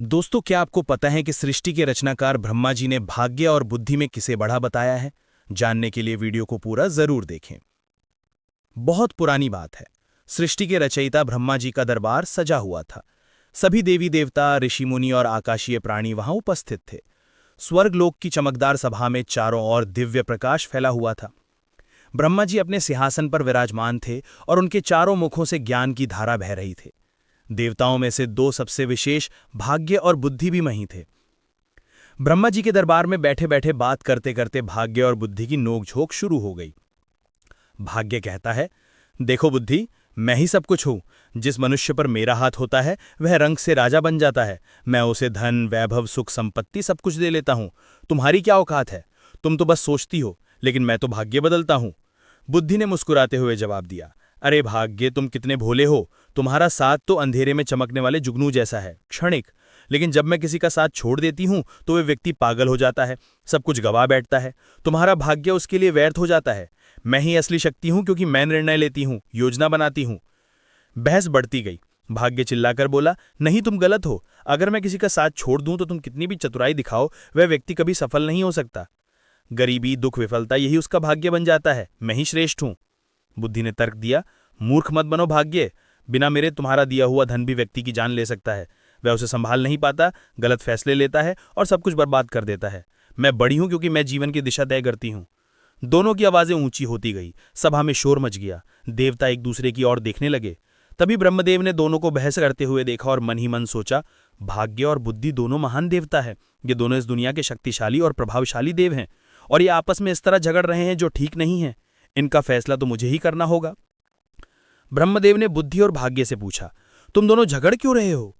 दोस्तों, क्या आपको पता है कि सृष्टि के रचनाकार ब्रह्मा जी ने भाग्य और बुद्धि में किसे बढ़ा बताया है? जानने के लिए वीडियो को पूरा जरूर देखें। बहुत पुरानी बात है। सृष्टि के रचयिता ब्रह्मा जी का दरबार सजा हुआ था। सभी देवी देवता, ऋषि मुनि और आकाशीय प्राणी वहां उपस्थित थे। स्वर्गलोक की चमकदार सभा में चारों ओर दिव्य प्रकाश फैला हुआ था। ब्रह्मा जी अपने सिंहासन पर विराजमान थे और उनके चारों मुखों से ज्ञान की धारा बह रही थी। देवताओं में से दो सबसे विशेष भाग्य और बुद्धि भी वहीं थे। ब्रह्मा जी के दरबार में बैठे बैठे बात करते करते भाग्य और बुद्धि की नोकझोंक शुरू हो गई। भाग्य कहता है, देखो बुद्धि, मैं ही सब कुछ हूं। जिस मनुष्य पर मेरा हाथ होता है वह रंग से राजा बन जाता है। मैं उसे धन, वैभव, सुख, संपत्ति सब कुछ दे लेता हूं। तुम्हारी क्या औकात है? तुम तो बस सोचती हो, लेकिन मैं तो भाग्य बदलता हूं। बुद्धि ने मुस्कुराते हुए जवाब दिया, अरे भाग्य, तुम कितने भोले हो। तुम्हारा साथ तो अंधेरे में चमकने वाले जुगनू जैसा है, क्षणिक। लेकिन जब मैं किसी का साथ छोड़ देती हूं तो वह व्यक्ति पागल हो जाता है, सब कुछ गवा बैठता है। तुम्हारा भाग्य उसके लिए व्यर्थ हो जाता है। मैं ही असली शक्ति हूं, क्योंकि मैं निर्णय लेती हूं, योजना बनाती हूं। बहस बढ़ती गई। भाग्य चिल्लाकर बोला, नहीं, तुम गलत हो। अगर मैं किसी का साथ छोड़ दूं तो तुम कितनी भी चतुराई दिखाओ, वह व्यक्ति कभी सफल नहीं हो सकता। गरीबी, दुख, विफलता, यही उसका भाग्य बन जाता है। मैं ही श्रेष्ठ हूं। बुद्धि ने तर्क दिया, मूर्ख मत बनो भाग्य। बिना मेरे तुम्हारा दिया हुआ धन भी व्यक्ति की जान ले सकता है। वह उसे संभाल नहीं पाता, गलत फैसले लेता है और सब कुछ बर्बाद कर देता है। मैं बड़ी हूं क्योंकि मैं जीवन की दिशा तय करती हूं। दोनों की आवाजें ऊंची होती गई। सभा में शोर मच गया। देवता एक दूसरे की ओर देखने लगे। तभी ब्रह्मदेव ने दोनों को बहस करते हुए देखा और मन ही मन सोचा, भाग्य और बुद्धि दोनों महान देवता है। ये दोनों इस दुनिया के शक्तिशाली और प्रभावशाली देव हैं, और ये आपस में इस तरह झगड़ रहे हैं जो ठीक नहीं है। इनका फैसला तो मुझे ही करना होगा। ब्रह्मदेव ने बुद्धि और भाग्य से पूछा, तुम दोनों झगड़ क्यों रहे हो?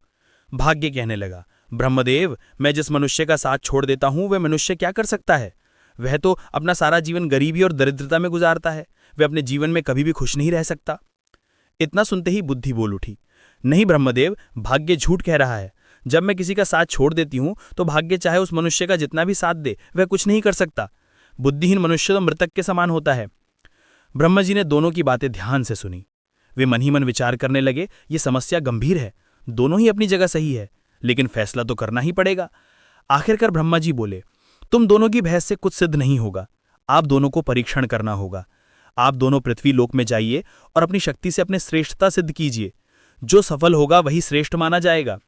भाग्य कहने लगा, ब्रह्मदेव, मैं जिस मनुष्य का साथ छोड़ देता हूं वह मनुष्य क्या कर सकता है? वह तो अपना सारा जीवन गरीबी और दरिद्रता में गुजारता है। वह अपने जीवन में कभी भी खुश नहीं रह सकता। इतना सुनते ही बुद्धि बोल उठी, नहीं ब्रह्मदेव, भाग्य झूठ कह रहा है। जब मैं किसी का साथ छोड़ देती हूं तो भाग्य चाहे उस मनुष्य का जितना भी साथ दे, वह कुछ नहीं कर सकता। बुद्धिहीन मनुष्य तो मृतक के समान होता है। ब्रह्मा जी ने दोनों की बातें ध्यान से सुनी। वे मन ही मन विचार करने लगे, ये समस्या गंभीर है। दोनों ही अपनी जगह सही है, लेकिन फैसला तो करना ही पड़ेगा। आखिरकार ब्रह्मा जी बोले, तुम दोनों की बहस से कुछ सिद्ध नहीं होगा। आप दोनों को परीक्षण करना होगा। आप दोनों पृथ्वी लोक में जाइए और अपनी शक्ति से अपने श्रेष्ठता सिद्ध कीजिए। जो सफल होगा वही श्रेष्ठ माना जाएगा।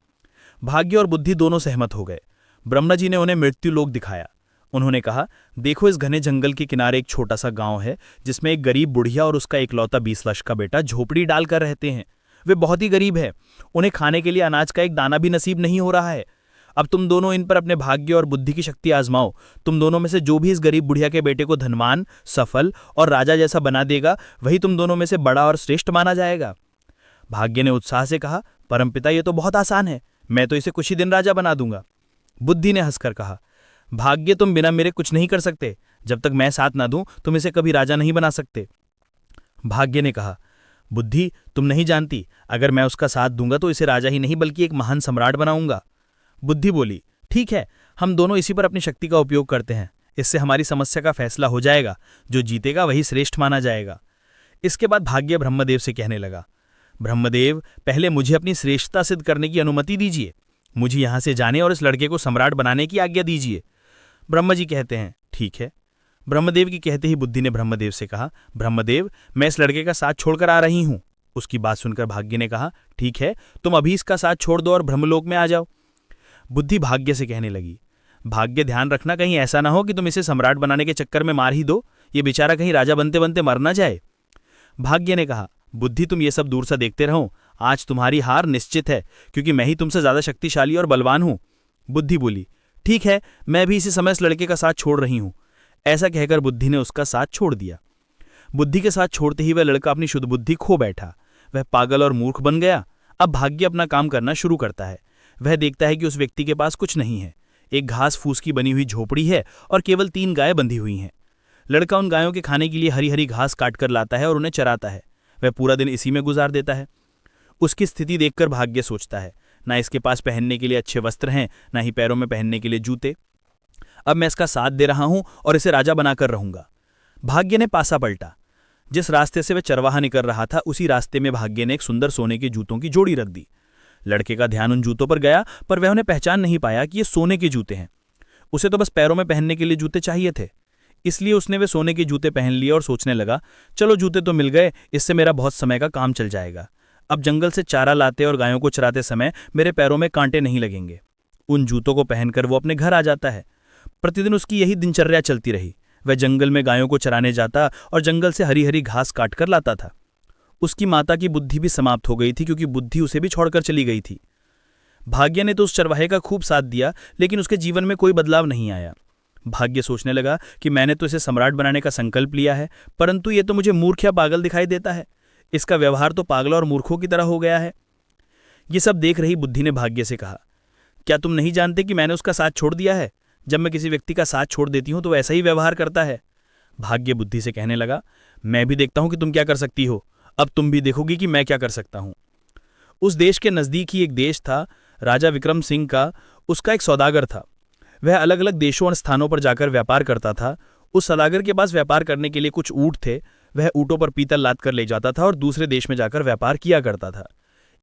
भाग्य और बुद्धि दोनों सहमत हो गए। ब्रह्मा जी ने उन्हें मृत्यु लोक दिखाया। उन्होंने कहा, देखो, इस घने जंगल के किनारे एक छोटा सा गांव है, जिसमें एक गरीब बुढ़िया और उसका इकलौता 20 वर्ष का बेटा झोपड़ी डालकर रहते हैं। वे बहुत ही गरीब है। उन्हें खाने के लिए अनाज का एक दाना भी नसीब नहीं हो रहा है। अब तुम दोनों इन पर अपने भाग्य और बुद्धि की शक्ति आजमाओ। तुम दोनों में से जो भी इस गरीब बुढ़िया के बेटे को धनवान, सफल और राजा जैसा बना देगा, वही तुम दोनों में से बड़ा और श्रेष्ठ माना जाएगा। भाग्य ने उत्साह से कहा, परमपिता, ये तो बहुत आसान है। मैं तो इसे कुछ ही दिन राजा बना दूंगा। बुद्धि ने हंसकर कहा, भाग्य, तुम बिना मेरे कुछ नहीं कर सकते। जब तक मैं साथ ना दूं तुम इसे कभी राजा नहीं बना सकते। भाग्य ने कहा, बुद्धि, तुम नहीं जानती, अगर मैं उसका साथ दूंगा तो इसे राजा ही नहीं बल्कि एक महान सम्राट बनाऊंगा। बुद्धि बोली, ठीक है, हम दोनों इसी पर अपनी शक्ति का उपयोग करते हैं। इससे हमारी समस्या का फैसला हो जाएगा। जो जीतेगा वही श्रेष्ठ माना जाएगा। इसके बाद भाग्य ब्रह्मदेव से कहने लगा, ब्रह्मदेव, पहले मुझे अपनी श्रेष्ठता सिद्ध करने की अनुमति दीजिए। मुझे यहां से जाने और इस लड़के को सम्राट बनाने की आज्ञा दीजिए। ब्रह्मा जी कहते हैं, ठीक है। ब्रह्मदेव की कहते ही बुद्धि ने ब्रह्मदेव से कहा, ब्रह्मदेव, मैं इस लड़के का साथ छोड़कर आ रही हूं। उसकी बात सुनकर भाग्य ने कहा, ठीक है, तुम अभी इसका साथ छोड़ दो और ब्रह्मलोक में आ जाओ। बुद्धि भाग्य से कहने लगी, भाग्य, ध्यान रखना कहीं ऐसा ना हो कि तुम इसे सम्राट बनाने के चक्कर में मार ही दो। ये बेचारा कहीं राजा बनते बनते मर ना जाए। भाग्य ने कहा, बुद्धि, तुम ये सब दूर से देखते रहो। आज तुम्हारी हार निश्चित है, क्योंकि मैं ही तुमसे ज्यादा शक्तिशाली और बलवान हूं। बुद्धि बोली, ठीक है, मैं भी इसी समय इस लड़के का साथ छोड़ रही हूं। ऐसा कहकर बुद्धि ने उसका साथ छोड़ दिया। बुद्धि के साथ छोड़ते ही वह लड़का अपनी शुद्ध बुद्धि खो बैठा। वह पागल और मूर्ख बन गया। अब भाग्य अपना काम करना शुरू करता है। वह देखता है कि उस व्यक्ति के पास कुछ नहीं है। एक घास फूस की बनी हुई झोपड़ी है और केवल 3 गायें बंधी हुई हैं। लड़का उन गायों के खाने के लिए हरी हरी घास काट कर लाता है और उन्हें चराता है। वह पूरा दिन इसी में गुजार देता है। उसकी स्थिति देखकर भाग्य सोचता है, ना इसके पास पहनने के लिए अच्छे वस्त्र हैं, ना ही पैरों में पहनने के लिए जूते। अब मैं इसका साथ दे रहा हूं और इसे राजा बनाकर रहूंगा। भाग्य ने पासा पलटा। जिस रास्ते से वह चरवाहा निकल रहा था, उसी रास्ते में भाग्य ने एक सुंदर सोने के जूतों की जोड़ी रख दी। लड़के का ध्यान उन जूतों पर गया, पर वह उन्हें पहचान नहीं पाया कि ये सोने के जूते हैं। उसे तो बस पैरों में पहनने के लिए जूते चाहिए थे, इसलिए उसने वे सोने के जूते पहन लिए और सोचने लगा, चलो जूते तो मिल गए, इससे मेरा बहुत समय का काम चल जाएगा। अब जंगल से चारा लाते और गायों को चराते समय मेरे पैरों में कांटे नहीं लगेंगे। उन जूतों को पहनकर वो अपने घर आ जाता है। प्रतिदिन उसकी यही दिनचर्या चलती रही। वह जंगल में गायों को चराने जाता और जंगल से हरी हरी घास काट कर लाता था। उसकी माता की बुद्धि भी समाप्त हो गई थी, क्योंकि बुद्धि उसे भी छोड़कर चली गई थी। भाग्य ने तो उस चरवाहे का खूब साथ दिया, लेकिन उसके जीवन में कोई बदलाव नहीं आया। भाग्य सोचने लगा कि मैंने तो इसे सम्राट बनाने का संकल्प लिया है, परंतु ये तो मुझे मूर्ख या पागल दिखाई देता है। इसका व्यवहार तो पागलों और मूर्खों की तरह हो गया है। ये सब देख रही बुद्धि ने भाग्य से कहा, क्या तुम नहीं जानते कि मैंने उसका साथ छोड़ दिया है? जब मैं किसी व्यक्ति का साथ छोड़ देती हूं तो ऐसा ही व्यवहार करता है। भाग्य बुद्धि से कहने लगा, मैं भी देखता हूं कि तुम क्या कर सकती हो, अब तुम भी देखोगी कि मैं क्या कर सकता हूं। उस देश के नजदीक ही एक देश था, राजा विक्रम सिंह का। उसका एक सौदागर था। वह अलग अलग देशों और स्थानों पर जाकर व्यापार करता था। उस सौदागर के पास व्यापार करने के लिए कुछ ऊंट थे। वह ऊँटों पर पीतल लाद कर ले जाता था और दूसरे देश में जाकर व्यापार किया करता था।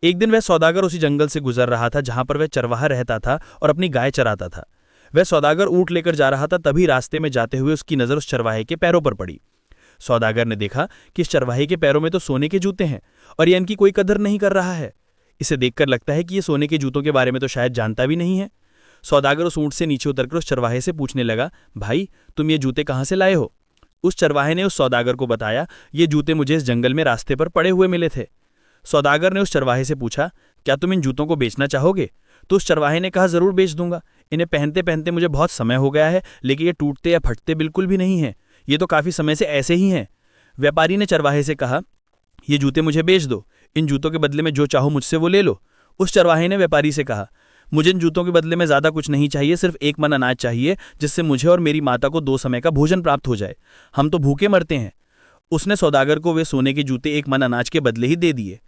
एक दिन वह सौदागर उसी जंगल से गुजर रहा था जहां पर वह चरवाहा रहता था और अपनी गाय चराता था। वह सौदागर ऊँट लेकर जा रहा था, तभी रास्ते में जाते हुए उसकी नज़र उस चरवाहे के पैरों पर पड़ी। सौदागर ने देखा कि इस चरवाहे के पैरों में तो सोने के जूते हैं और यह इनकी कोई कदर नहीं कर रहा है। इसे देखकर लगता है कि ये सोने के जूतों के बारे में तो शायद जानता भी नहीं है। सौदागर उस ऊँट से नीचे उतरकर उस चरवाहे से पूछने लगा, भाई तुम ये जूते कहाँ से लाए हो? उस चरवाहे ने उस सौदागर को बताया, ये जूते मुझे इस जंगल में रास्ते पर पड़े हुए मिले थे। सौदागर ने उस चरवाहे से पूछा, क्या तुम इन जूतों को बेचना चाहोगे? तो उस चरवाहे ने कहा, जरूर बेच दूंगा। इन्हें पहनते पहनते मुझे बहुत समय हो गया है, लेकिन ये टूटते या फटते बिल्कुल भी नहीं है। ये तो काफी समय से ऐसे ही हैं। व्यापारी ने चरवाहे से कहा, ये जूते मुझे बेच दो, इन जूतों के बदले में जो चाहो मुझसे वो ले लो। उस चरवाहे ने व्यापारी से कहा, मुझे इन जूतों के बदले में ज्यादा कुछ नहीं चाहिए, सिर्फ 1 मन अनाज चाहिए, जिससे मुझे और मेरी माता को 2 समय का भोजन प्राप्त हो जाए। हम तो भूखे मरते हैं। उसने सौदागर को वे सोने के जूते 1 मन अनाज के बदले ही दे दिए।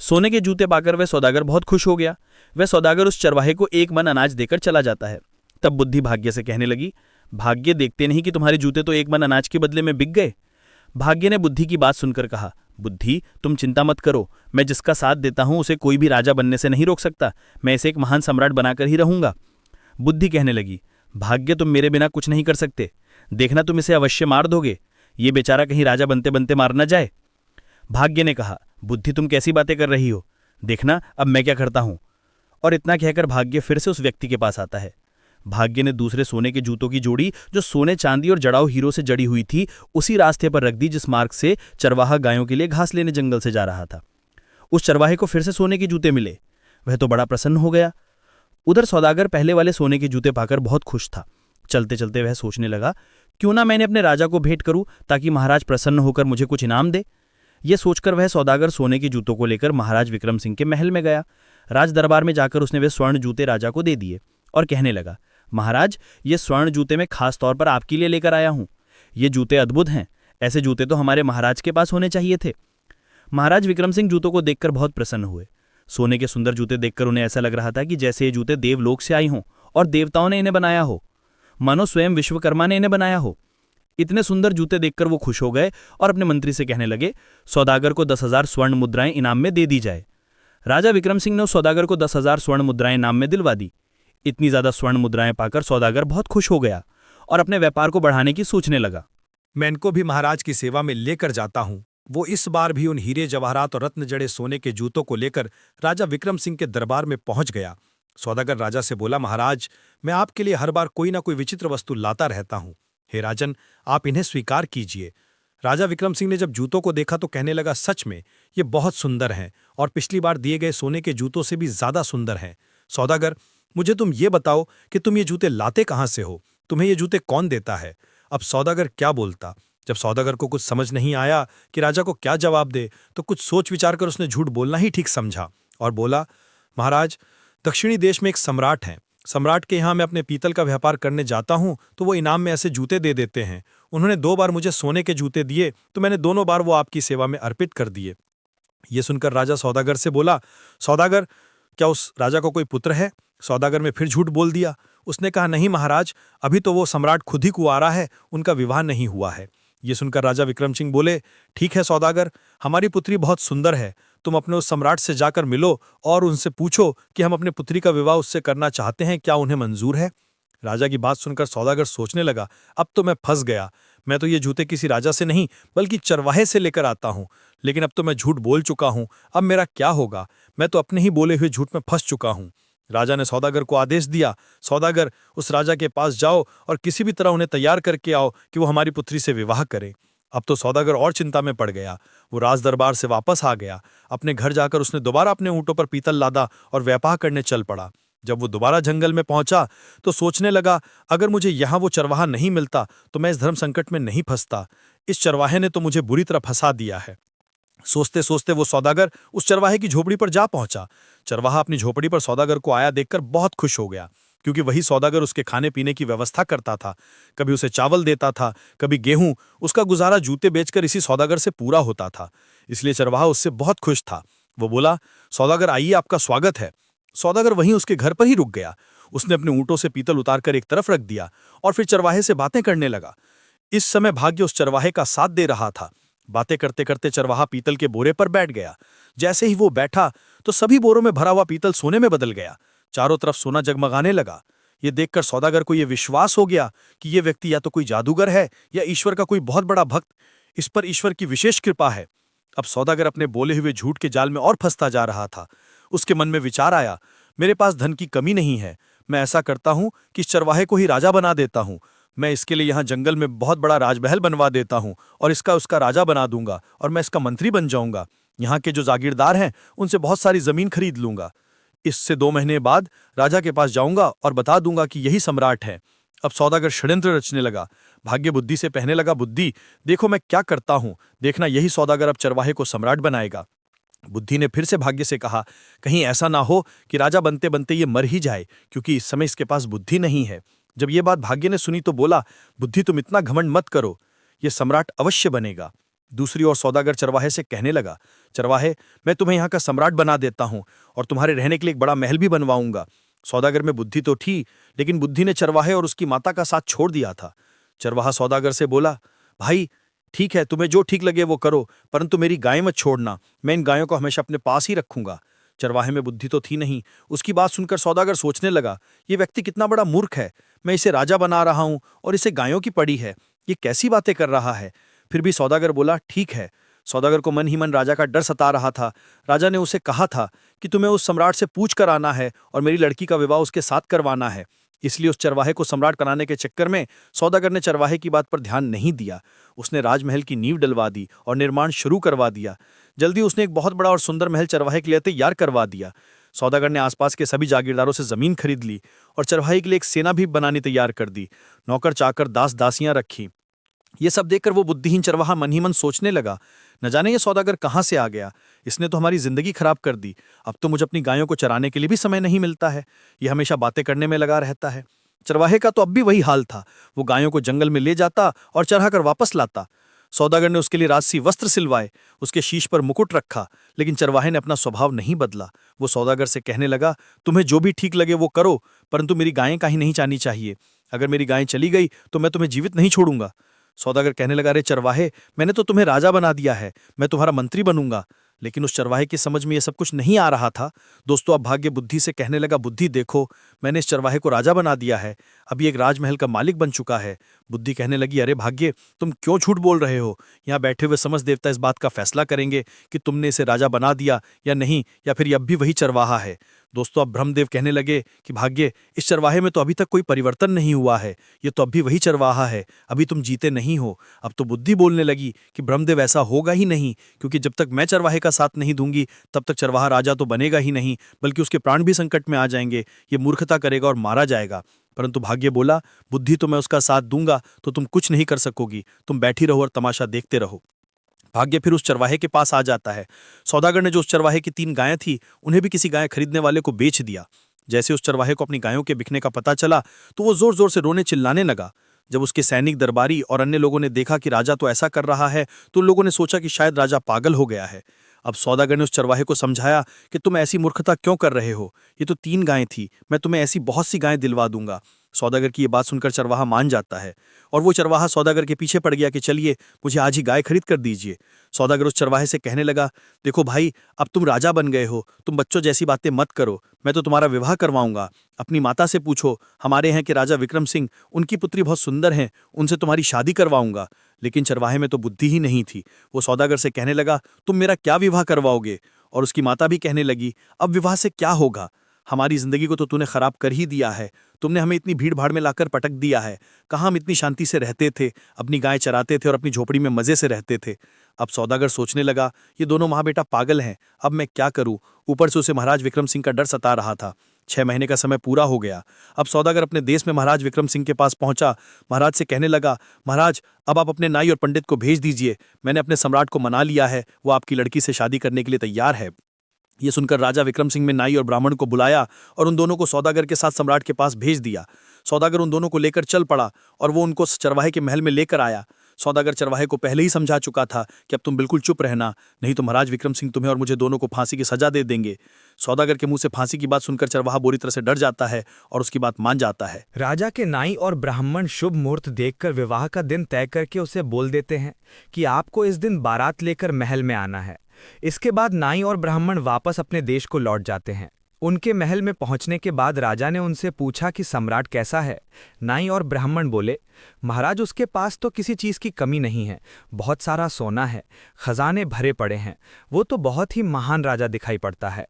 सोने के जूते पाकर वह सौदागर बहुत खुश हो गया। वह सौदागर उस चरवाहे को 1 मन अनाज देकर चला जाता है। तब बुद्धि भाग्य से कहने लगी, भाग्य देखते नहीं कि तुम्हारे जूते तो 1 मन अनाज के बदले में बिक गए। भाग्य ने बुद्धि की बात सुनकर कहा, बुद्धि तुम चिंता मत करो, मैं जिसका साथ देता हूं उसे कोई भी राजा बनने से नहीं रोक सकता। मैं इसे एक महान सम्राट बनाकर ही रहूंगा। बुद्धि कहने लगी, भाग्य तुम मेरे बिना कुछ नहीं कर सकते। देखना तुम इसे अवश्य मार दोगे, ये बेचारा कहीं राजा बनते बनते मार न जाए। भाग्य ने कहा, बुद्धि तुम कैसी बातें कर रही हो, देखना अब मैं क्या करता हूं। और इतना कहकर भाग्य फिर से उस व्यक्ति के पास आता है। भाग्य ने दूसरे सोने के जूतों की जोड़ी, जो सोने चांदी और जड़ाऊ हीरो से जड़ी हुई थी, उसी रास्ते पर रख दी जिस मार्ग से चरवाहा गायों के लिए घास लेने जंगल से जा रहा था। उस चरवाहे को फिर से सोने के जूते मिले। वह तो बड़ा प्रसन्न हो गया। उधर सौदागर पहले वाले सोने के जूते पाकर बहुत खुश था। चलते चलते वह सोचने लगा, क्यों ना मैंने अपने राजा को भेंट करूं, ताकि महाराज प्रसन्न होकर मुझे कुछ इनाम दे। यह सोचकर वह सौदागर सोने के जूतों को लेकर महाराज विक्रम सिंह के महल में गया। राज दरबार में जाकर उसने वे स्वर्ण जूते राजा को दे दिए और कहने लगा, महाराज ये स्वर्ण जूते मैं खास तौर पर आपके लिए लेकर आया हूं। ये जूते अद्भुत हैं, ऐसे जूते तो हमारे महाराज के पास होने चाहिए थे। महाराज विक्रम सिंह जूतों को देखकर बहुत प्रसन्न हुए। सोने के सुंदर जूते देखकर उन्हें ऐसा लग रहा था कि जैसे ये जूते देवलोक से आई हों और देवताओं ने इन्हें बनाया हो, मानो स्वयं विश्वकर्मा ने इन्हें बनाया हो। इतने सुंदर जूते देखकर वो खुश हो गए और अपने मंत्री से कहने लगे, सौदागर को 10,000 स्वर्ण मुद्राएं इनाम में दे दी जाए। राजा विक्रम सिंह ने उस सौदागर को 10,000 स्वर्ण मुद्राएं इनाम में दिलवा दी। इतनी ज्यादा स्वर्ण मुद्राएं पाकर सौदागर बहुत खुश हो गया और अपने व्यापार को बढ़ाने की सोचने लगा। मैं इनको भी महाराज की सेवा में लेकर जाता हूं। वो इस बार भी उन हीरे जवाहरात और रत्न जड़े सोने के जूतों को लेकर राजा विक्रम सिंह के दरबार में पहुंच गया। सौदागर राजा से बोला, महाराज मैं आपके लिए हर बार कोई ना कोई विचित्र वस्तु लाता रहता हूं। हे राजन, आप इन्हें स्वीकार कीजिए। राजा विक्रम सिंह ने जब जूतों को देखा तो कहने लगा, सच में ये बहुत सुंदर हैं और पिछली बार दिए गए सोने के जूतों से भी ज्यादा सुंदर हैं। सौदागर, मुझे तुम ये बताओ कि तुम ये जूते लाते कहां से हो? तुम्हें ये जूते कौन देता है? अब सौदागर क्या बोलता? जब सौदागर को कुछ समझ नहीं आया कि राजा को क्या जवाब दे, तो कुछ सोच विचार कर उसने झूठ बोलना ही ठीक समझा और बोला, महाराज दक्षिणी देश में एक सम्राट हैं। सम्राट के यहाँ मैं अपने पीतल का व्यापार करने जाता हूँ तो वो इनाम में ऐसे जूते दे देते हैं। उन्होंने 2 बार मुझे सोने के जूते दिए तो मैंने दोनों बार वो आपकी सेवा में अर्पित कर दिए। ये सुनकर राजा सौदागर से बोला, सौदागर क्या उस राजा को कोई पुत्र है? सौदागर में फिर झूठ बोल दिया। उसने कहा, नहीं महाराज, अभी तो वो सम्राट खुद ही कुंवारा है, उनका विवाह नहीं हुआ है। ये सुनकर राजा विक्रम सिंह बोले, ठीक है सौदागर, हमारी पुत्री बहुत सुंदर है, तुम अपने उस सम्राट से जाकर मिलो और उनसे पूछो कि हम अपने पुत्री का विवाह उससे करना चाहते हैं, क्या उन्हें मंजूर है। राजा की बात सुनकर सौदागर सोचने लगा, अब तो मैं फंस गया। मैं तो ये जूते किसी राजा से नहीं बल्कि चरवाहे से लेकर आता हूं, लेकिन अब तो मैं झूठ बोल चुका हूं। अब मेरा क्या होगा? मैं तो अपने ही बोले हुए झूठ में फंस चुका हूं। राजा ने सौदागर को आदेश दिया, सौदागर उस राजा के पास जाओ और किसी भी तरह उन्हें तैयार करके आओ कि वो हमारी पुत्री से विवाह करें। अब तो सौदागर और चिंता में पड़ गया। वो राज दरबार से वापस आ गया। अपने घर जाकर उसने दोबारा अपने ऊँटों पर पीतल लादा और व्यापार करने चल पड़ा। जब वो दोबारा जंगल में पहुंचा तो सोचने लगा, अगर मुझे यहाँ वो चरवाहा नहीं मिलता तो मैं इस धर्म संकट में नहीं फंसता। इस चरवाहे ने तो मुझे बुरी तरह फंसा दिया है। सोचते सोचते वो सौदागर उस चरवाहे की झोपड़ी पर जा पहुंचा। चरवाहा अपनी झोपड़ी पर सौदागर को आया देखकर बहुत खुश हो गया, क्योंकि वही सौदागर उसके खाने पीने की व्यवस्था करता था। कभी उसे चावल देता था, कभी गेहूं। उसका गुजारा जूते बेचकर इसी सौदागर से पूरा होता था। इसलिए चरवाहा उससे बहुत खुश था। वो बोला, सौदागर आइए, आपका स्वागत है। सौदागर वहीं उसके घर पर ही रुक गया। उसने अपने ऊँटों से पीतल उतारकर एक तरफ रख दिया और फिर चरवाहे से बातें करने लगा। इस समय भाग्य उस चरवाहे का साथ दे रहा था। बातें करते करते चरवाहा पीतल के बोरे पर बैठ गया। जैसे ही वो बैठा तो सभी बोरों में भरा हुआ पीतल सोने में बदल गया। चारों तरफ सोना जगमगाने लगा। ये देखकर सौदागर को ये विश्वास हो गया कि ये व्यक्ति या तो कोई जादूगर है या ईश्वर का कोई बहुत बड़ा भक्त। इस पर ईश्वर की विशेष कृपा है। अब सौदागर अपने बोले हुए झूठ के जाल में और फंसता जा रहा था। उसके मन में विचार आया, मेरे पास धन की कमी नहीं है। मैं ऐसा करता हूं कि इस चरवाहे को ही राजा बना देता हूं। मैं इसके लिए यहाँ जंगल में बहुत बड़ा राजमहल बनवा देता हूँ और इसका उसका राजा बना दूंगा और मैं इसका मंत्री बन जाऊंगा। यहाँ के जो जागीरदार हैं उनसे बहुत सारी जमीन खरीद लूंगा। इससे 2 महीने बाद राजा के पास जाऊंगा और बता दूंगा कि यही सम्राट है। अब सौदागर षड्यंत्र रचने लगा। भाग्य बुद्धि से कहने लगा, बुद्धि देखो मैं क्या करता हूँ, देखना यही सौदागर अब चरवाहे को सम्राट बनाएगा। बुद्धि ने फिर से भाग्य से कहा, कहीं ऐसा ना हो कि राजा बनते बनते ये मर ही जाए, क्योंकि इस समय इसके पास बुद्धि नहीं है। जब ये बात भाग्य ने सुनी तो बोला, बुद्धि तुम इतना घमंड मत करो, ये सम्राट अवश्य बनेगा। दूसरी ओर सौदागर चरवाहे से कहने लगा, चरवाहे मैं तुम्हें यहाँ का सम्राट बना देता हूँ और तुम्हारे रहने के लिए एक बड़ा महल भी बनवाऊंगा। सौदागर में बुद्धि तो थी, लेकिन बुद्धि ने चरवाहे और उसकी माता का साथ छोड़ दिया था। चरवाहा सौदागर से बोला, भाई ठीक है, तुम्हें जो ठीक लगे वो करो, परंतु मेरी गाय मत छोड़ना। मैं इन गायों को हमेशा अपने पास ही रखूंगा। चरवाहे में बुद्धि तो थी नहीं। उसकी बात सुनकर सौदागर सोचने लगा, ये व्यक्ति कितना बड़ा मूर्ख है। मैं इसे राजा बना रहा हूं और इसे गायों की पड़ी है। ये कैसी बातें कर रहा है। फिर भी सौदागर बोला, ठीक है। सौदागर को मन ही मन राजा का डर सता रहा था। राजा ने उसे कहा था कि तुम्हें उस सम्राट से पूछ कर आना है और मेरी लड़की का विवाह उसके साथ करवाना है। इसलिए उस चरवाहे को सम्राट बनाने के चक्कर में सौदागर ने चरवाहे की बात पर ध्यान नहीं दिया। उसने राजमहल की नींव डलवा दी और निर्माण शुरू करवा दिया। जल्दी उसने एक बहुत बड़ा और सुंदर महल चरवाहे के लिए तैयार करवा दिया। सौदागर ने आसपास के सभी जागीरदारों से जमीन खरीद ली और चरवाहे के लिए एक सेना भी बनानी तैयार कर दी। नौकर चाकर दास दासियां रखी। ये सब देखकर वो बुद्धिहीन चरवाहा मन ही मन सोचने लगा, न जाने ये सौदागर कहाँ से आ गया। इसने तो हमारी जिंदगी खराब कर दी। अब तो मुझे अपनी गायों को चराने के लिए भी समय नहीं मिलता है। ये हमेशा बातें करने में लगा रहता है। चरवाहे का तो अब भी वही हाल था। वो गायों को जंगल में ले जाता और चराकर वापस लाता। सौदागर ने उसके लिए राजसी वस्त्र सिलवाए, उसके शीश पर मुकुट रखा, लेकिन चरवाहे ने अपना स्वभाव नहीं बदला। वो सौदागर से कहने लगा, तुम्हें जो भी ठीक लगे वो करो, परंतु मेरी गायें कहीं नहीं जानी चाहिए। अगर मेरी गायें चली गई तो मैं तुम्हें जीवित नहीं छोड़ूंगा। सौदागर कहने लगा, अरे चरवाहे, मैंने तो तुम्हें राजा बना दिया है, मैं तुम्हारा मंत्री बनूंगा। लेकिन उस चरवाहे की समझ में यह सब कुछ नहीं आ रहा था। दोस्तों, अब भाग्य बुद्धि से कहने लगा, बुद्धि देखो, मैंने इस चरवाहे को राजा बना दिया है, अभी एक राजमहल का मालिक बन चुका है। बुद्धि कहने लगी, अरे भाग्य, तुम क्यों झूठ बोल रहे हो। यहाँ बैठे हुए समझ देवता इस बात का फैसला करेंगे कि तुमने इसे राजा बना दिया या नहीं, या फिर अब भी वही चरवाहा है। दोस्तों, अब ब्रह्मदेव कहने लगे कि भाग्य, इस चरवाहे में तो अभी तक कोई परिवर्तन नहीं हुआ है, ये तो अब भी वही चरवाहा है, अभी तुम जीते नहीं हो। अब तो बुद्धि बोलने लगी कि ब्रह्मदेव, ऐसा होगा ही नहीं, क्योंकि जब तक मैं चरवाहे का साथ नहीं दूंगी तब तक चरवाहा राजा तो बनेगा ही नहीं, बल्कि उसके प्राण भी संकट में आ जाएंगे। ये मूर्खता करेगा और मारा जाएगा। परंतु भाग्य बोला, बुद्धि, तो मैं उसका साथ दूंगा तो तुम कुछ नहीं कर सकोगी, तुम बैठी रहो और तमाशा देखते रहो। भाग्य फिर उस चरवाहे के पास आ जाता है। सौदागर ने जो उस चरवाहे की 3 गायें थी उन्हें भी किसी गाय खरीदने वाले को बेच दिया। जैसे उस चरवाहे को अपनी गायों के बिकने का पता चला तो वो जोर जोर से रोने चिल्लाने लगा। जब उसके सैनिक, दरबारी और अन्य लोगों ने देखा कि राजा तो ऐसा कर रहा है तो उन लोगों ने सोचा कि शायद राजा पागल हो गया है। अब सौदागर ने उस चरवाहे को समझाया कि तुम ऐसी मूर्खता क्यों कर रहे हो, ये तो 3 गायें थी, मैं तुम्हें ऐसी बहुत सी गायें दिलवा दूंगा। सौदागर की ये बात सुनकर चरवाहा मान जाता है और वो चरवाहा सौदागर के पीछे पड़ गया कि चलिए मुझे आज ही गाय खरीद कर दीजिए। सौदागर उस चरवाहे से कहने लगा, देखो भाई, अब तुम राजा बन गए हो, तुम बच्चों जैसी बातें मत करो, मैं तो तुम्हारा विवाह करवाऊंगा। अपनी माता से पूछो, हमारे यहाँ के राजा विक्रम सिंह, उनकी पुत्री बहुत सुंदर हैं, उनसे तुम्हारी शादी करवाऊंगा। लेकिन चरवाहे में तो बुद्धि ही नहीं थी। वो सौदागर से कहने लगा, तुम मेरा क्या विवाह करवाओगे? और उसकी माता भी कहने लगी, अब विवाह से क्या होगा? हमारी जिंदगी को तो तूने खराब कर ही दिया है। तुमने हमें इतनी भीड़ भाड़ में लाकर पटक दिया है। कहाँ हम इतनी शांति से रहते थे, अपनी गाय चराते थे और अपनी झोपड़ी में मजे से रहते थे। अब सौदागर सोचने लगा, ये दोनों माँ बेटा पागल हैं, अब मैं क्या करूं? ऊपर से उसे महाराज विक्रम सिंह का डर सता रहा था। 6 महीने का समय पूरा हो गया। अब सौदागर अपने देश में महाराज विक्रम सिंह के पास पहुंचा। महाराज से कहने लगा, महाराज, अब आप अपने नाई और पंडित को भेज दीजिए। मैंने अपने सम्राट को मना लिया है, वो आपकी लड़की से शादी करने के लिए तैयार है। ये सुनकर राजा विक्रम सिंह ने नाई और ब्राह्मण को बुलाया और उन दोनों को सौदागर के साथ सम्राट के पास भेज दिया। सौदागर उन दोनों को लेकर चल पड़ा और वो उनको चरवाहे के महल में लेकर आया। सौदागर चरवाहे को पहले ही समझा चुका था कि अब तुम बिल्कुल चुप रहना, नहीं तो महाराज विक्रम सिंह तुम्हें और मुझे दोनों को फांसी की सजा दे देंगे। सौदागर के मुंह से फांसी की बात सुनकर चरवाहा बुरी तरह से डर जाता है और उसकी बात मान जाता है। राजा के नाई और ब्राह्मण शुभ मुहूर्त देखकर विवाह का दिन तय करके उसे बोल देते हैं कि आपको इस दिन बारात लेकर महल में आना है। इसके बाद नाई और ब्राह्मण वापस अपने देश को लौट जाते हैं। उनके महल में पहुंचने के बाद राजा ने उनसे पूछा कि सम्राट कैसा है। नाई और ब्राह्मण बोले, महाराज, उसके पास तो किसी चीज़ की कमी नहीं है, बहुत सारा सोना है, खजाने भरे पड़े हैं, वो तो बहुत ही महान राजा दिखाई पड़ता है।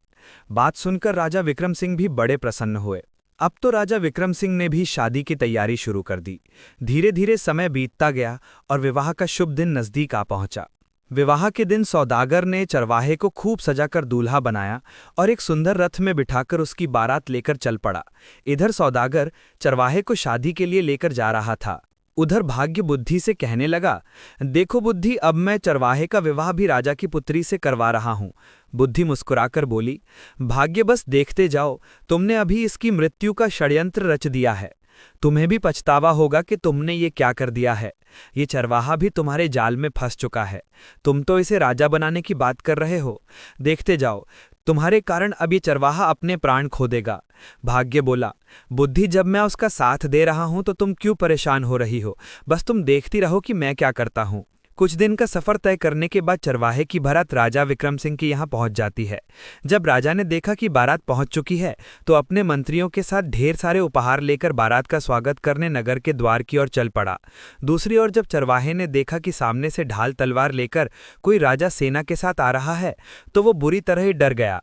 बात सुनकर राजा विक्रम सिंह भी बड़े प्रसन्न हुए। अब तो राजा विक्रम सिंह ने भी शादी की तैयारी शुरू कर दी। धीरे धीरे समय बीतता गया और विवाह का शुभ दिन नज़दीक आ पहुंचा। विवाह के दिन सौदागर ने चरवाहे को खूब सजाकर दूल्हा बनाया और एक सुंदर रथ में बिठाकर उसकी बारात लेकर चल पड़ा। इधर सौदागर चरवाहे को शादी के लिए लेकर जा रहा था। उधर भाग्य बुद्धि से कहने लगा, देखो बुद्धि, अब मैं चरवाहे का विवाह भी राजा की पुत्री से करवा रहा हूँ। बुद्धि मुस्कुराकर बोली, भाग्य, बस देखते जाओ, तुमने अभी इसकी मृत्यु का षड्यंत्र रच दिया है। तुम्हें भी पछतावा होगा कि तुमने ये क्या कर दिया है। ये चरवाहा भी तुम्हारे जाल में फंस चुका है। तुम तो इसे राजा बनाने की बात कर रहे हो, देखते जाओ, तुम्हारे कारण अब ये चरवाहा अपने प्राण खो देगा। भाग्य बोला, बुद्धि, जब मैं उसका साथ दे रहा हूं तो तुम क्यों परेशान हो रही हो? बस तुम देखती रहो कि मैं क्या करता हूं। कुछ दिन का सफर तय करने के बाद चरवाहे की बारात राजा विक्रम सिंह के यहाँ पहुंच जाती है। जब राजा ने देखा कि बारात पहुंच चुकी है तो अपने मंत्रियों के साथ ढेर सारे उपहार लेकर बारात का स्वागत करने नगर के द्वार की ओर चल पड़ा। दूसरी ओर जब चरवाहे ने देखा कि सामने से ढाल तलवार लेकर कोई राजा सेना के साथ आ रहा है तो वो बुरी तरह ही डर गया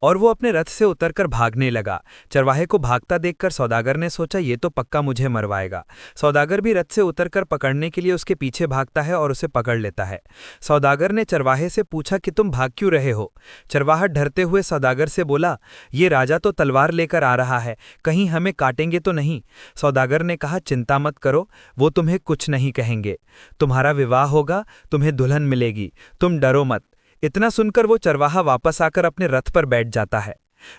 और वो अपने रथ से उतरकर भागने लगा। चरवाहे को भागता देखकर सौदागर ने सोचा, ये तो पक्का मुझे मरवाएगा। सौदागर भी रथ से उतरकर पकड़ने के लिए उसके पीछे भागता है और उसे पकड़ लेता है। सौदागर ने चरवाहे से पूछा कि तुम भाग क्यों रहे हो? चरवाहा डरते हुए सौदागर से बोला, ये राजा तो तलवार लेकर आ रहा है, कहीं हमें काटेंगे तो नहीं? सौदागर ने कहा, चिंता मत करो, वो तुम्हें कुछ नहीं कहेंगे। तुम्हारा विवाह होगा, तुम्हें दुल्हन मिलेगी, तुम डरो मत। इतना सुनकर वो चरवाहा वापस आकर अपने रथ पर बैठ जाता है।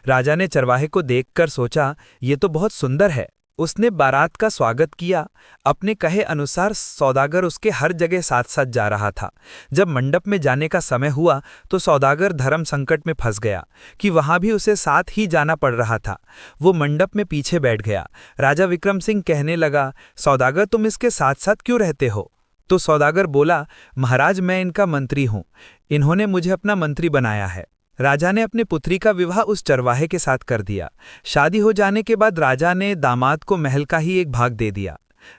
राजा ने चरवाहे को देखकर सोचा, ये तो बहुत सुंदर है। उसने बारात का स्वागत किया। अपने कहे अनुसार सौदागर उसके हर जगह साथ साथ जा रहा था। जब मंडप में जाने का समय हुआ तो सौदागर धर्म संकट में फंस गया कि वहां भी उसे साथ ही जाना पड़ रहा था। वो मंडप में पीछे बैठ गया। राजा विक्रम सिंह कहने लगा, सौदागर, तुम इसके साथ साथ क्यों रहते हो? तो सौदागर बोला, महाराज, मैं इनका मंत्री हूं, इन्होंने मुझे अपना मंत्री बनाया है। राजा ने अपनी पुत्री का विवाह उस चरवाहे के साथ कर दिया। शादी हो जाने के बाद राजा ने दामाद को महल का ही एक भाग दे दिया।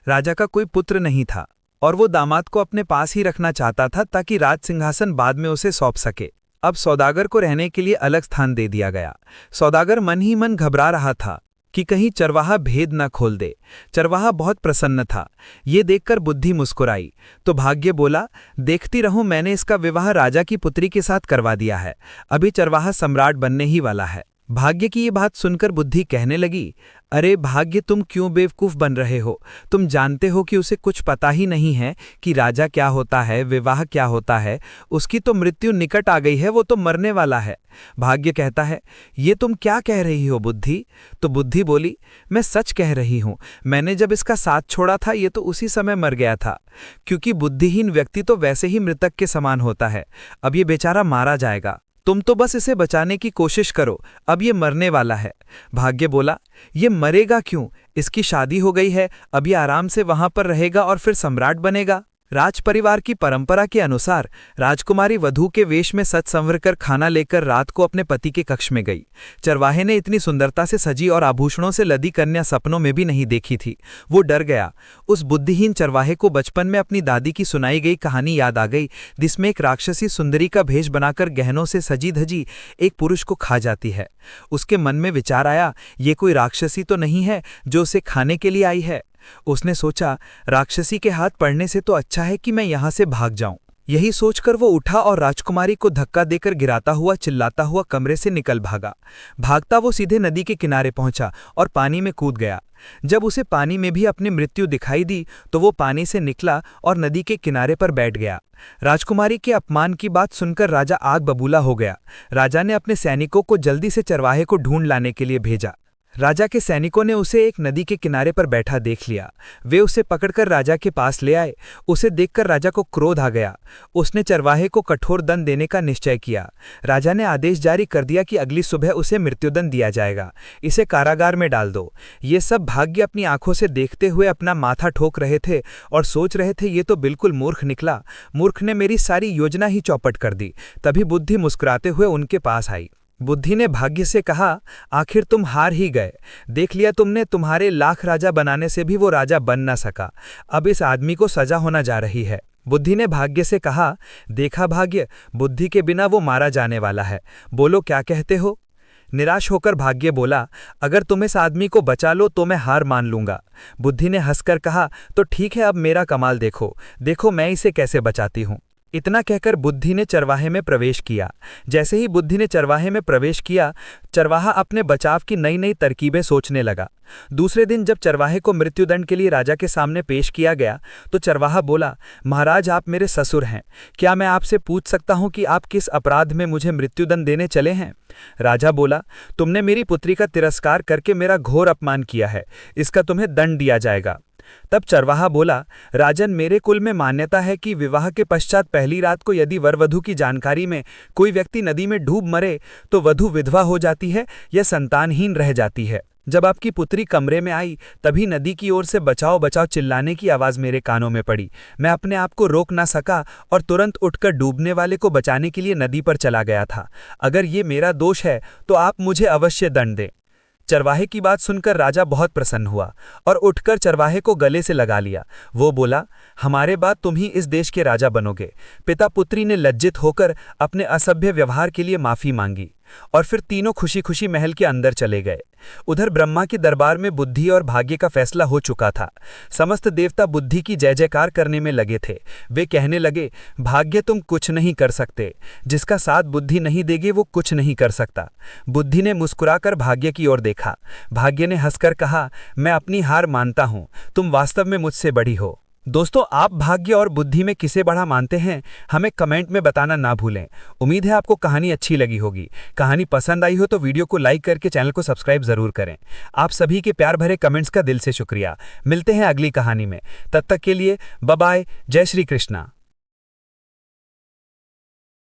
राजा का कोई पुत्र नहीं था और वो दामाद को अपने पास ही रखना चाहता था ताकि राज सिंहासन बाद में उसे सौंप सके। अब सौदागर को रहने के लिए अलग स्थान दे दिया गया। सौदागर मन ही मन घबरा रहा था कि कहीं चरवाहा भेद न खोल दे। चरवाहा बहुत प्रसन्न था। ये देखकर बुद्धि मुस्कुराई तो भाग्य बोला, देखती रहूं, मैंने इसका विवाह राजा की पुत्री के साथ करवा दिया है। अभी चरवाहा सम्राट बनने ही वाला है। भाग्य की ये बात सुनकर बुद्धि कहने लगी, अरे भाग्य, तुम क्यों बेवकूफ़ बन रहे हो? तुम जानते हो कि उसे कुछ पता ही नहीं है कि राजा क्या होता है, विवाह क्या होता है। उसकी तो मृत्यु निकट आ गई है, वो तो मरने वाला है। भाग्य कहता है, ये तुम क्या कह रही हो बुद्धि? तो बुद्धि बोली, मैं सच कह रही हूँ। मैंने जब इसका साथ छोड़ा था ये तो उसी समय मर गया था, क्योंकि बुद्धिहीन व्यक्ति तो वैसे ही मृतक के समान होता है। अब ये बेचारा मारा जाएगा। तुम तो बस इसे बचाने की कोशिश करो, अब ये मरने वाला है। भाग्य बोला, ये मरेगा क्यों? इसकी शादी हो गई है, अब ये आराम से वहां पर रहेगा और फिर सम्राट बनेगा। राज परिवार की परंपरा के अनुसार राजकुमारी वधू के वेश में सज संवर कर खाना लेकर रात को अपने पति के कक्ष में गई। चरवाहे ने इतनी सुंदरता से सजी और आभूषणों से लदी कन्या सपनों में भी नहीं देखी थी। वो डर गया। उस बुद्धिहीन चरवाहे को बचपन में अपनी दादी की सुनाई गई कहानी याद आ गई, जिसमें एक राक्षसी सुंदरी का भेष बनाकर गहनों से सजी धजी एक पुरुष को खा जाती है। उसके मन में विचार आया, ये कोई राक्षसी तो नहीं है जो उसे खाने के लिए आई है। उसने सोचा, राक्षसी के हाथ पड़ने से तो अच्छा है कि मैं यहां से भाग जाऊं। यही सोचकर वो उठा और राजकुमारी को धक्का देकर गिराता हुआ चिल्लाता हुआ कमरे से निकल भागा। भागता वो सीधे नदी के किनारे पहुंचा और पानी में कूद गया। जब उसे पानी में भी अपनी मृत्यु दिखाई दी तो वो पानी से निकला और नदी के किनारे पर बैठ गया। राजकुमारी के अपमान की बात सुनकर राजा आग बबूला हो गया। राजा ने अपने सैनिकों को जल्दी से चरवाहे को ढूंढ लाने के लिए भेजा। राजा के सैनिकों ने उसे एक नदी के किनारे पर बैठा देख लिया। वे उसे पकड़कर राजा के पास ले आए। उसे देखकर राजा को क्रोध आ गया। उसने चरवाहे को कठोर दंड देने का निश्चय किया। राजा ने आदेश जारी कर दिया कि अगली सुबह उसे मृत्युदंड दिया जाएगा, इसे कारागार में डाल दो। ये सब भाग्य अपनी आंखों से देखते हुए अपना माथा ठोक रहे थे और सोच रहे थे, ये तो बिल्कुल मूर्ख निकला। मूर्ख ने मेरी सारी योजना ही चौपट कर दी। तभी बुद्धि मुस्कुराते हुए उनके पास आई। बुद्धि ने भाग्य से कहा, आखिर तुम हार ही गए। देख लिया तुमने, तुम्हारे लाख राजा बनाने से भी वो राजा बन न सका। अब इस आदमी को सजा होना जा रही है। बुद्धि ने भाग्य से कहा, देखा भाग्य, बुद्धि के बिना वो मारा जाने वाला है। बोलो क्या कहते हो? निराश होकर भाग्य बोला, अगर तुम इस आदमी को बचा लो तो मैं हार मान लूंगा। बुद्धि ने हंसकर कहा, तो ठीक है, अब मेरा कमाल देखो, देखो मैं इसे कैसे बचाती हूं। इतना कहकर बुद्धि ने चरवाहे में प्रवेश किया। जैसे ही बुद्धि ने चरवाहे में प्रवेश किया, चरवाहा अपने बचाव की नई नई तरकीबें सोचने लगा। दूसरे दिन जब चरवाहे को मृत्युदंड के लिए राजा के सामने पेश किया गया तो चरवाहा बोला, महाराज आप मेरे ससुर हैं, क्या मैं आपसे पूछ सकता हूं कि आप किस अपराध में मुझे मृत्युदंड देने चले हैं? राजा बोला, तुमने मेरी पुत्री का तिरस्कार करके मेरा घोर अपमान किया है, इसका तुम्हें दंड दिया जाएगा। तब चरवाहा बोला, राजन, मेरे कुल में मान्यता है कि विवाह के पश्चात पहली रात को यदि वर वधू की जानकारी में कोई व्यक्ति नदी में डूब मरे तो वधू विधवा हो जाती है या संतानहीन रह जाती है। जब आपकी पुत्री कमरे में आई तभी नदी की ओर से बचाओ बचाओ चिल्लाने की आवाज मेरे कानों में पड़ी। मैं अपने आप को रोक ना सका और तुरंत उठकर डूबने वाले को बचाने के लिए नदी पर चला गया था। अगर ये मेरा दोष है तो आप मुझे अवश्य दंड दें। चरवाहे की बात सुनकर राजा बहुत प्रसन्न हुआ और उठकर चरवाहे को गले से लगा लिया। वो बोला, हमारे बाद तुम ही इस देश के राजा बनोगे। पिता पुत्री ने लज्जित होकर अपने असभ्य व्यवहार के लिए माफी मांगी और फिर तीनों खुशी खुशी महल के अंदर चले गए। उधर ब्रह्मा के दरबार में बुद्धि और भाग्य का फैसला हो चुका था। समस्त देवता बुद्धि की जय जयकार करने में लगे थे। वे कहने लगे, भाग्य तुम कुछ नहीं कर सकते, जिसका साथ बुद्धि नहीं देगी वो कुछ नहीं कर सकता। बुद्धि ने मुस्कुराकर भाग्य की ओर देखा। भाग्य ने हंसकर कहा, मैं अपनी हार मानता हूं, तुम वास्तव में मुझसे बड़ी हो। दोस्तों, आप भाग्य और बुद्धि में किसे बड़ा मानते हैं, हमें कमेंट में बताना ना भूलें। उम्मीद है आपको कहानी अच्छी लगी होगी। कहानी पसंद आई हो तो वीडियो को लाइक करके चैनल को सब्सक्राइब जरूर करें। आप सभी के प्यार भरे कमेंट्स का दिल से शुक्रिया। मिलते हैं अगली कहानी में, तब तक के लिए बाय बाय। जय श्री कृष्णा।